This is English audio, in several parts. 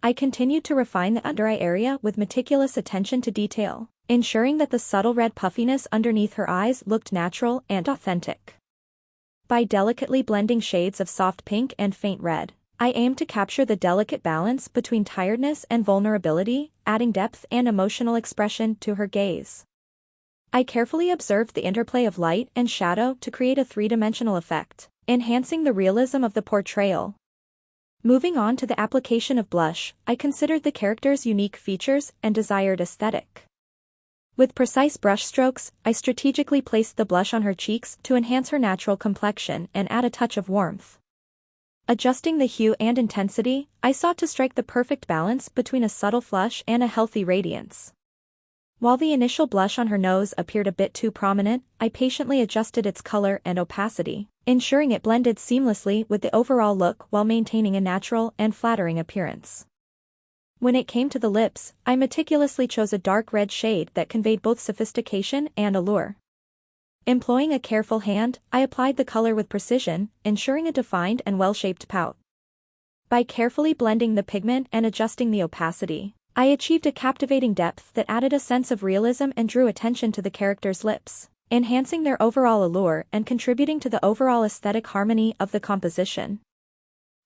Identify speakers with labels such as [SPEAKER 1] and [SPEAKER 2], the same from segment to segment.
[SPEAKER 1] I continued to refine the under-eye area with meticulous attention to detail, ensuring that the subtle red puffiness underneath her eyes looked natural and authentic. By delicately blending shades of soft pink and faint red, I aimed to capture the delicate balance between tiredness and vulnerability, adding depth and emotional expression to her gaze. I carefully observed the interplay of light and shadow to create a three-dimensional effect, enhancing the realism of the portrayal. Moving on to the application of blush, I considered the character's unique features and desired aesthetic. With precise brushstrokes, I strategically placed the blush on her cheeks to enhance her natural complexion and add a touch of warmth. Adjusting the hue and intensity, I sought to strike the perfect balance between a subtle flush and a healthy radiance. While the initial blush on her nose appeared a bit too prominent, I patiently adjusted its color and opacity, ensuring it blended seamlessly with the overall look while maintaining a natural and flattering appearance. When it came to the lips, I meticulously chose a dark red shade that conveyed both sophistication and allure. Employing a careful hand, I applied the color with precision, ensuring a defined and well-shaped pout. By carefully blending the pigment and adjusting the opacity, I achieved a captivating depth that added a sense of realism and drew attention to the character's lips, enhancing their overall allure and contributing to the overall aesthetic harmony of the composition.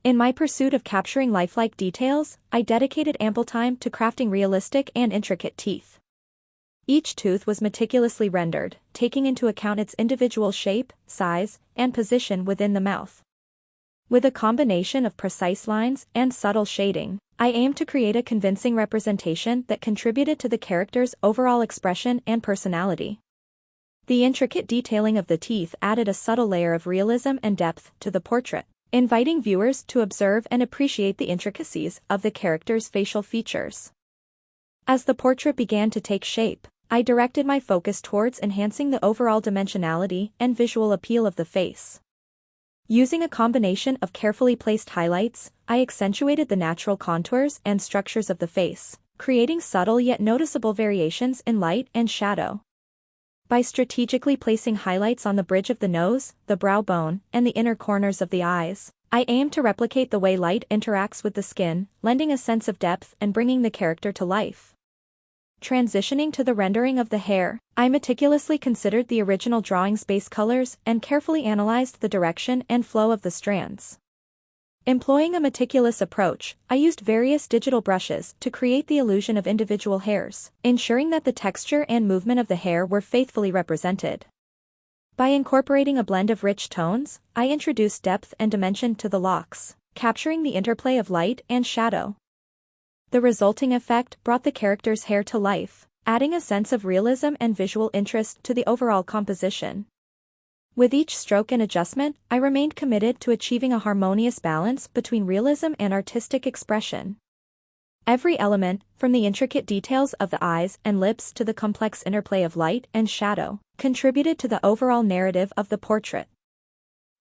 [SPEAKER 1] In my pursuit of capturing lifelike details, I dedicated ample time to crafting realistic and intricate teeth. Each tooth was meticulously rendered, taking into account its individual shape, size, and position within the mouth. With a combination of precise lines and subtle shading, I aimed to create a convincing representation that contributed to the character's overall expression and personality. The intricate detailing of the teeth added a subtle layer of realism and depth to the portrait, inviting viewers to observe and appreciate the intricacies of the character's facial features. As the portrait began to take shape, I directed my focus towards enhancing the overall dimensionality and visual appeal of the face. Using a combination of carefully placed highlights, I accentuated the natural contours and structures of the face, creating subtle yet noticeable variations in light and shadow. By strategically placing highlights on the bridge of the nose, the brow bone, and the inner corners of the eyes, I aimed to replicate the way light interacts with the skin, lending a sense of depth and bringing the character to life. Transitioning to the rendering of the hair, I meticulously considered the original drawing's base colors and carefully analyzed the direction and flow of the strands. Employing a meticulous approach, I used various digital brushes to create the illusion of individual hairs, ensuring that the texture and movement of the hair were faithfully represented. By incorporating a blend of rich tones, I introduced depth and dimension to the locks, capturing the interplay of light and shadow. The resulting effect brought the character's hair to life, adding a sense of realism and visual interest to the overall composition. With each stroke and adjustment, I remained committed to achieving a harmonious balance between realism and artistic expression. Every element, from the intricate details of the eyes and lips to the complex interplay of light and shadow, contributed to the overall narrative of the portrait.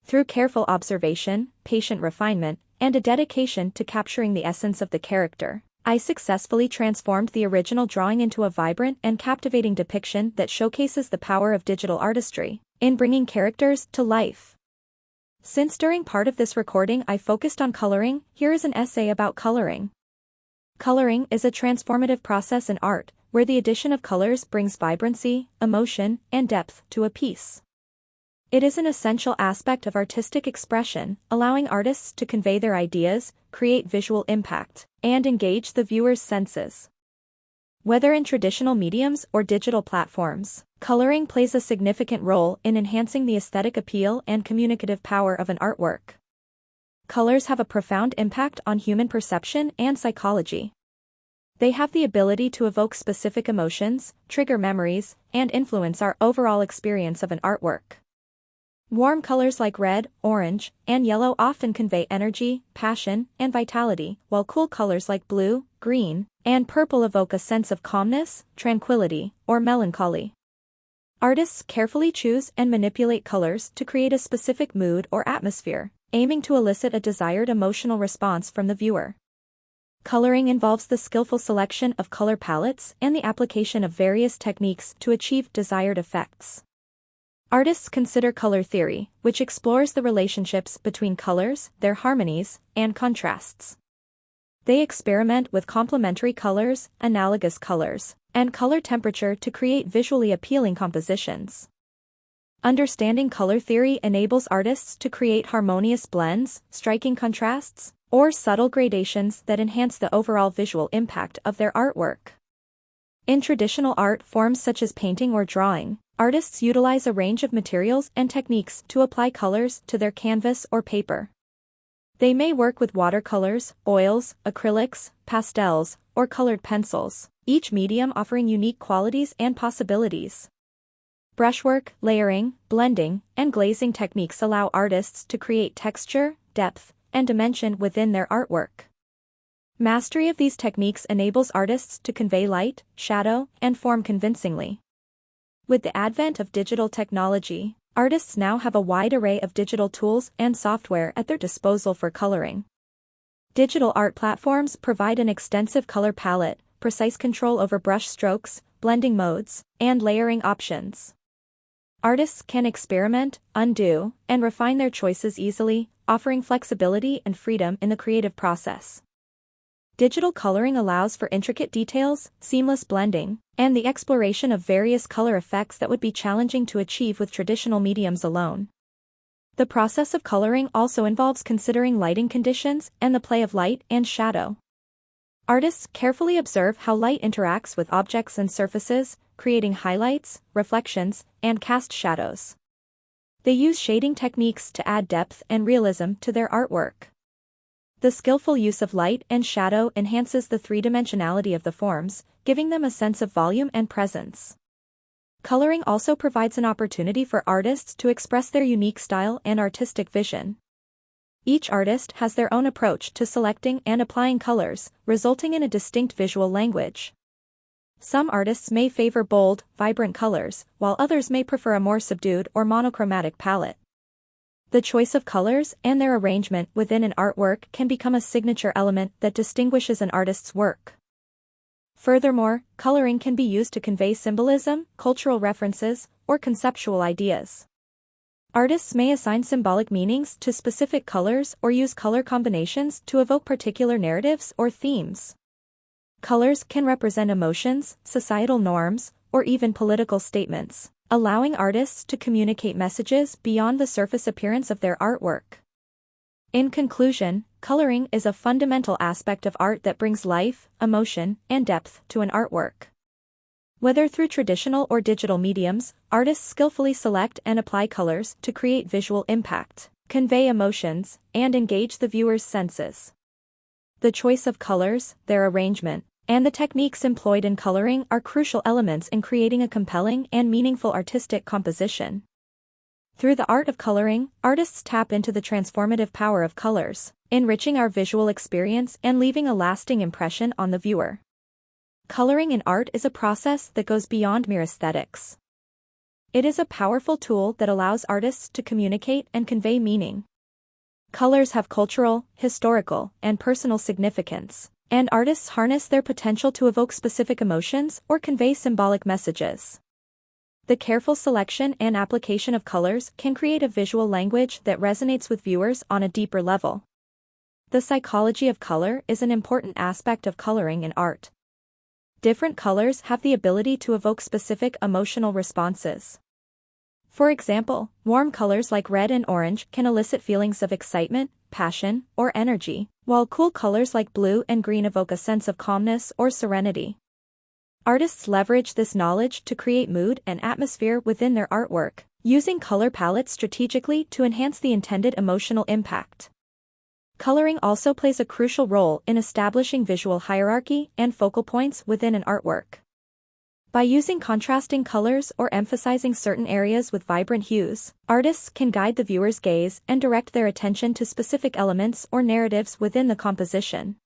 [SPEAKER 1] Through careful observation, patient refinement, and a dedication to capturing the essence of the character, I successfully transformed the original drawing into a vibrant and captivating depiction that showcases the power of digital artistry in bringing characters to life. Since during part of this recording I focused on coloring, here is an essay about coloring. Coloring is a transformative process in art, where the addition of colors brings vibrancy, emotion, and depth to a piece. It is an essential aspect of artistic expression, allowing artists to convey their ideas, create visual impact, and engage the viewer's senses. Whether in traditional mediums or digital platforms, coloring plays a significant role in enhancing the aesthetic appeal and communicative power of an artwork. Colors have a profound impact on human perception and psychology. They have the ability to evoke specific emotions, trigger memories, and influence our overall experience of an artwork. Warm colors like red, orange, and yellow often convey energy, passion, and vitality, while cool colors like blue, green, and purple evoke a sense of calmness, tranquility, or melancholy. Artists carefully choose and manipulate colors to create a specific mood or atmosphere, aiming to elicit a desired emotional response from the viewer. Coloring involves the skillful selection of color palettes and the application of various techniques to achieve desired effects. Artists consider color theory, which explores the relationships between colors, their harmonies, and contrasts. They experiment with complementary colors, analogous colors, and color temperature to create visually appealing compositions. Understanding color theory enables artists to create harmonious blends, striking contrasts, or subtle gradations that enhance the overall visual impact of their artwork. In traditional art forms such as painting or drawing, artists utilize a range of materials and techniques to apply colors to their canvas or paper. They may work with watercolors, oils, acrylics, pastels, or colored pencils, each medium offering unique qualities and possibilities. Brushwork, layering, blending, and glazing techniques allow artists to create texture, depth, and dimension within their artwork. Mastery of these techniques enables artists to convey light, shadow, and form convincingly. With the advent of digital technology, artists now have a wide array of digital tools and software at their disposal for coloring. Digital art platforms provide an extensive color palette, precise control over brush strokes, blending modes, and layering options. Artists can experiment, undo, and refine their choices easily, offering flexibility and freedom in the creative process. Digital coloring allows for intricate details, seamless blending, and the exploration of various color effects that would be challenging to achieve with traditional mediums alone. The process of coloring also involves considering lighting conditions and the play of light and shadow. Artists carefully observe how light interacts with objects and surfaces, creating highlights, reflections, and cast shadows. They use shading techniques to add depth and realism to their artwork. The skillful use of light and shadow enhances the three-dimensionality of the forms, giving them a sense of volume and presence. Coloring also provides an opportunity for artists to express their unique style and artistic vision. Each artist has their own approach to selecting and applying colors, resulting in a distinct visual language. Some artists may favor bold, vibrant colors, while others may prefer a more subdued or monochromatic palette. The choice of colors and their arrangement within an artwork can become a signature element that distinguishes an artist's work. Furthermore, coloring can be used to convey symbolism, cultural references, or conceptual ideas. Artists may assign symbolic meanings to specific colors or use color combinations to evoke particular narratives or themes. Colors can represent emotions, societal norms, or even political statements, allowing artists to communicate messages beyond the surface appearance of their artwork. In conclusion, coloring is a fundamental aspect of art that brings life, emotion, and depth to an artwork. Whether through traditional or digital mediums, artists skillfully select and apply colors to create visual impact, convey emotions, and engage the viewer's senses. The choice of colors, their arrangement, and the techniques employed in coloring are crucial elements in creating a compelling and meaningful artistic composition. Through the art of coloring, artists tap into the transformative power of colors, enriching our visual experience and leaving a lasting impression on the viewer. Coloring in art is a process that goes beyond mere aesthetics. It is a powerful tool that allows artists to communicate and convey meaning. Colors have cultural, historical, and personal significance, and artists harness their potential to evoke specific emotions or convey symbolic messages. The careful selection and application of colors can create a visual language that resonates with viewers on a deeper level. The psychology of color is an important aspect of coloring in art. Different colors have the ability to evoke specific emotional responses. For example, warm colors like red and orange can elicit feelings of excitement, passion, or energy, while cool colors like blue and green evoke a sense of calmness or serenity. Artists leverage this knowledge to create mood and atmosphere within their artwork, using color palettes strategically to enhance the intended emotional impact. Coloring also plays a crucial role in establishing visual hierarchy and focal points within an artwork. By using contrasting colors or emphasizing certain areas with vibrant hues, artists can guide the viewer's gaze and direct their attention to specific elements or narratives within the composition.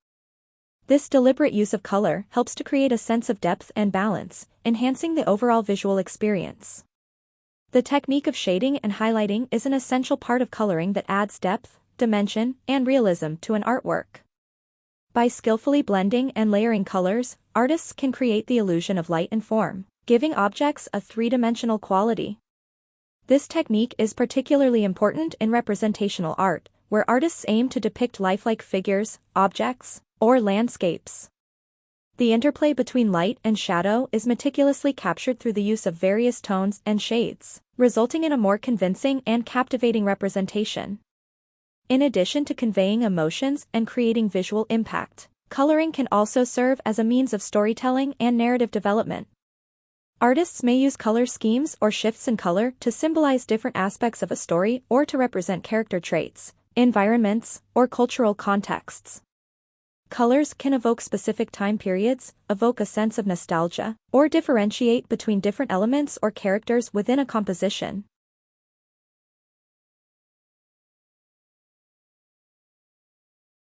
[SPEAKER 1] This deliberate use of color helps to create a sense of depth and balance, enhancing the overall visual experience. The technique of shading and highlighting is an essential part of coloring that adds depth, dimension, and realism to an artwork. By skillfully blending and layering colors, artists can create the illusion of light and form, giving objects a three-dimensional quality. This technique is particularly important in representational art, where artists aim to depict lifelike figures, objects, or landscapes. The interplay between light and shadow is meticulously captured through the use of various tones and shades, resulting in a more convincing and captivating representation. In addition to conveying emotions and creating visual impact, coloring can also serve as a means of storytelling and narrative development. Artists may use color schemes or shifts in color to symbolize different aspects of a story or to represent character traits, environments, or cultural contexts. Colors can evoke specific time periods, evoke a sense of nostalgia, or differentiate between different elements or characters within a composition.